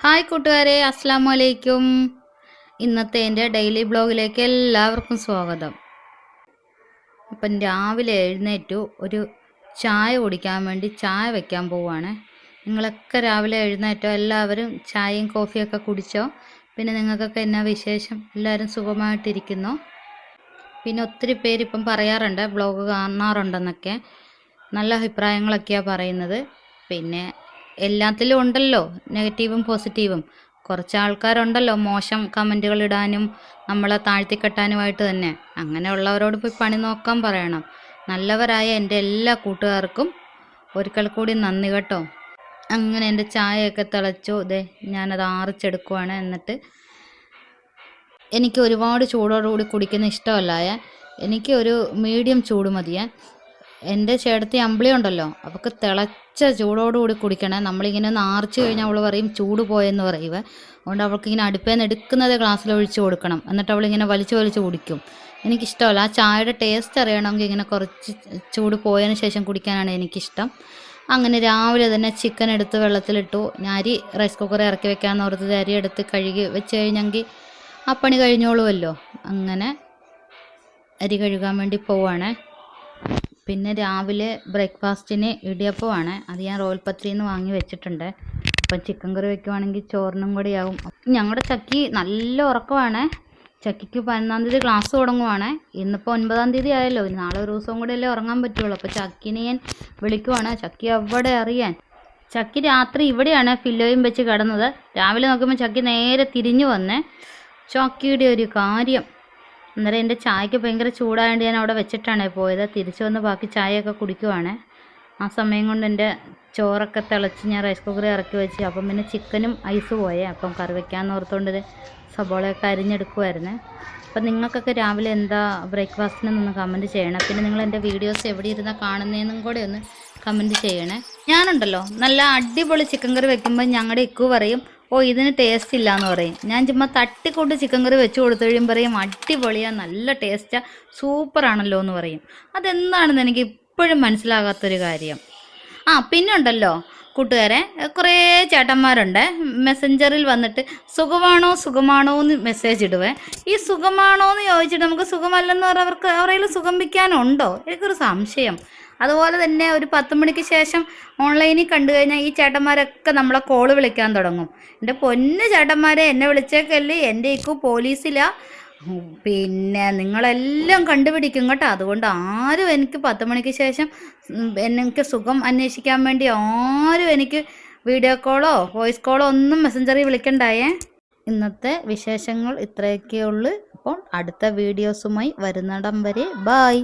Hi കൂട്ടുകാരെ, അസ്സലാമു അലൈക്കും. ഇന്നത്തെ എൻ്റെ ഡെയിലി ബ്ലോഗിലേക്ക് എല്ലാവർക്കും സ്വാഗതം. അപ്പം രാവിലെ എഴുന്നേറ്റു ഒരു ചായ കുടിക്കാൻ വേണ്ടി ചായ വെക്കാൻ പോവുകയാണ്. നിങ്ങളൊക്കെ രാവിലെ എഴുന്നേറ്റോ? എല്ലാവരും ചായയും കോഫിയൊക്കെ കുടിച്ചോ? പിന്നെ നിങ്ങൾക്കൊക്കെ എന്നാ വിശേഷം? എല്ലാവരും സുഖമായിട്ടിരിക്കുന്നോ? പിന്നെ ഒത്തിരി പേര് ഇപ്പം പറയാറുണ്ട്, ബ്ലോഗ് കാണാറുണ്ടെന്നൊക്കെ. നല്ല അഭിപ്രായങ്ങളൊക്കെയാണ് പറയുന്നത്. പിന്നെ എല്ലാത്തിലും ഉണ്ടല്ലോ നെഗറ്റീവും പോസിറ്റീവും. കുറച്ച് ആൾക്കാരുണ്ടല്ലോ മോശം കമൻറ്റുകൾ ഇടാനും നമ്മളെ താഴ്ത്തിക്കെട്ടാനുമായിട്ട് തന്നെ. അങ്ങനെയുള്ളവരോട് പോയി പണി നോക്കാൻ പറയണം. നല്ലവരായ എൻ്റെ എല്ലാ കൂട്ടുകാർക്കും ഒരിക്കൽ കൂടി നന്ദി കേട്ടോ. അങ്ങനെ എൻ്റെ ചായയൊക്കെ തിളച്ചു. ഇതേ ഞാനത് ആറിച്ചെടുക്കുവാണ്. എന്നിട്ട് എനിക്ക് ഒരുപാട് ചൂടോടുകൂടി കുടിക്കുന്ന ഇഷ്ടമല്ല. എനിക്ക് ഒരു മീഡിയം ചൂട് മതിയേ. എൻ്റെ ചേട്ടത്തി അമ്പിളി ഉണ്ടല്ലോ, അവൾക്ക് തിളച്ച ചൂടോടുകൂടി കുടിക്കണേ. നമ്മളിങ്ങനെ ഒന്ന് ആർച്ച് കഴിഞ്ഞാൽ അവൾ പറയും ചൂട് പോയെന്ന് പറയുവേ. അതുകൊണ്ട് അവൾക്കിങ്ങനെ അടുപ്പേന്ന് എടുക്കുന്നത് ഗ്ലാസ്സിൽ ഒഴിച്ച് കൊടുക്കണം. എന്നിട്ട് അവളിങ്ങനെ വലിച്ച് വലിച്ച് കുടിക്കും. എനിക്കിഷ്ടമല്ല. ആ ചായയുടെ ടേസ്റ്റ് അറിയണമെങ്കിൽ ഇങ്ങനെ കുറച്ച് ചൂട് പോയതിന് ശേഷം കുടിക്കാനാണ് എനിക്കിഷ്ടം. അങ്ങനെ രാവിലെ തന്നെ ചിക്കൻ എടുത്ത് വെള്ളത്തിലിട്ടു. ഞാൻ അരി റൈസ് കുക്കറിൽ ഇറക്കി വെക്കാമെന്ന് ഓർത്തത് അരി എടുത്ത് കഴുകി വെച്ച് കഴിഞ്ഞെങ്കിൽ ആ പണി കഴിഞ്ഞോളുമല്ലോ. അങ്ങനെ അരി കഴുകാൻ വേണ്ടി പോവാണേ. പിന്നെ രാവിലെ ബ്രേക്ക്ഫാസ്റ്റിന് ഇടിയപ്പമാണ്. അത് ഞാൻ റോയൽ പത്രിയിൽ നിന്ന് വാങ്ങി വെച്ചിട്ടുണ്ട്. അപ്പം ചിക്കൻ കറി വെക്കുവാണെങ്കിൽ ചോറിനും കൂടി ആവും. ഞങ്ങളുടെ ചക്കി നല്ല ഉറക്കമാണ്. ചക്കിക്ക് 11-ാം തീയതി ക്ലാസ് തുടങ്ങുവാണ്. ഇന്നിപ്പോൾ 9-ാം തീയതി ആയല്ലോ. നാളെ ഒരു ദിവസവും കൂടെ അല്ലേ ഉറങ്ങാൻ പറ്റുള്ളൂ. അപ്പോൾ ചക്കിനെ ഞാൻ വിളിക്കുവാണ്. ചക്കി അവിടെ അറിയാൻ. ചക്കി രാത്രി ഇവിടെയാണ് ഫില്ലോയും വെച്ച് കിടന്നത്. രാവിലെ നോക്കുമ്പോൾ ചക്കി നേരെ തിരിഞ്ഞു വന്നേ. ചക്കിയുടെ ഒരു കാര്യം. അന്നേരം എൻ്റെ ചായക്ക് ഭയങ്കര ചൂടായതുകൊണ്ട് ഞാൻ അവിടെ വെച്ചിട്ടാണ് പോയത്. തിരിച്ചു വന്ന് ബാക്കി ചായയൊക്കെ കുടിക്കുവാണ്. ആ സമയം കൊണ്ട് എൻ്റെ ചോറൊക്കെ തിളച്ച് ഞാൻ റൈസ് കുക്കറിൽ ഇറക്കി വെച്ച്. അപ്പം പിന്നെ ചിക്കനും ഐസ് പോയേ. അപ്പം കറി വെക്കാമെന്ന് ഓർത്തുകൊണ്ട് സബോളയൊക്കെ അരിഞ്ഞെടുക്കുമായിരുന്നു. അപ്പം നിങ്ങൾക്കൊക്കെ രാവിലെ എന്താ ബ്രേക്ക്ഫാസ്റ്റിനൊന്ന് കമൻറ്റ് ചെയ്യണം. പിന്നെ നിങ്ങൾ എൻ്റെ വീഡിയോസ് എവിടെ ഇരുന്നാൽ കാണുന്നതെന്നും കൂടെ ഒന്ന് കമൻറ്റ് ചെയ്യണേ. ഞാനുണ്ടല്ലോ നല്ല അടിപൊളി ചിക്കൻ കറി വെക്കുമ്പോൾ ഞങ്ങളുടെ ഇക്കു പറയും, ഓ ഇതിന് ടേസ്റ്റ് ഇല്ല എന്ന് പറയും. ഞാൻ ചുമ്മാ തട്ടിക്കൊണ്ട് ചിക്കൻ കറി വെച്ച് കൊടുത്തു കഴിയുമ്പോൾ പറയും അടിപൊളിയാണ്, നല്ല ടേസ്റ്റാണ്, സൂപ്പറാണല്ലോ എന്ന് പറയും. അതെന്താണെന്ന് എനിക്ക് ഇപ്പോഴും മനസ്സിലാകാത്തൊരു കാര്യം. പിന്നെ ഉണ്ടല്ലോ കൂട്ടുകാരെ, കുറേ ചേട്ടന്മാരുണ്ട് മെസ്സഞ്ചറിൽ വന്നിട്ട് സുഖമാണോ സുഖമാണോ എന്ന് മെസ്സേജ് ഇടുവേ. ഈ സുഖമാണോ എന്ന് ചോദിച്ചിട്ട് നമുക്ക് സുഖമല്ലെന്ന് പറഞ്ഞാൽ അവർക്ക് അവരെങ്കിലും സുഖമിക്കാനുണ്ടോ? എനിക്കൊരു സംശയം. അതുപോലെ തന്നെ ഒരു 10 മണിക്ക് ശേഷം ഓൺലൈനിൽ കണ്ടു കഴിഞ്ഞാൽ ഈ ചേട്ടന്മാരൊക്കെ നമ്മളെ കോള് വിളിക്കാൻ തുടങ്ങും. എൻ്റെ പൊന്ന് ചേട്ടന്മാരെ, എന്നെ വിളിച്ചേക്കല്ലേ, എൻ്റെ ഇക്കു പോലീസിലാണ്. പിന്നെ നിങ്ങളെല്ലാം കണ്ടുപിടിക്കും കേട്ടോ. അതുകൊണ്ട് ആരും എനിക്ക് 10 മണിക്ക് ശേഷം എനിക്ക് സുഖം അന്വേഷിക്കാൻ വേണ്ടി ആരും എനിക്ക് വീഡിയോ കോളോ വോയിസ് കോളോ ഒന്നും മെസ്സഞ്ചറിൽ വിളിക്കണ്ടായേ. ഇന്നത്തെ വിശേഷങ്ങൾ ഇത്രയൊക്കെയുള്ളൂ. അപ്പോൾ അടുത്ത വീഡിയോസുമായി വരുന്നിടം വരെ ബായ്.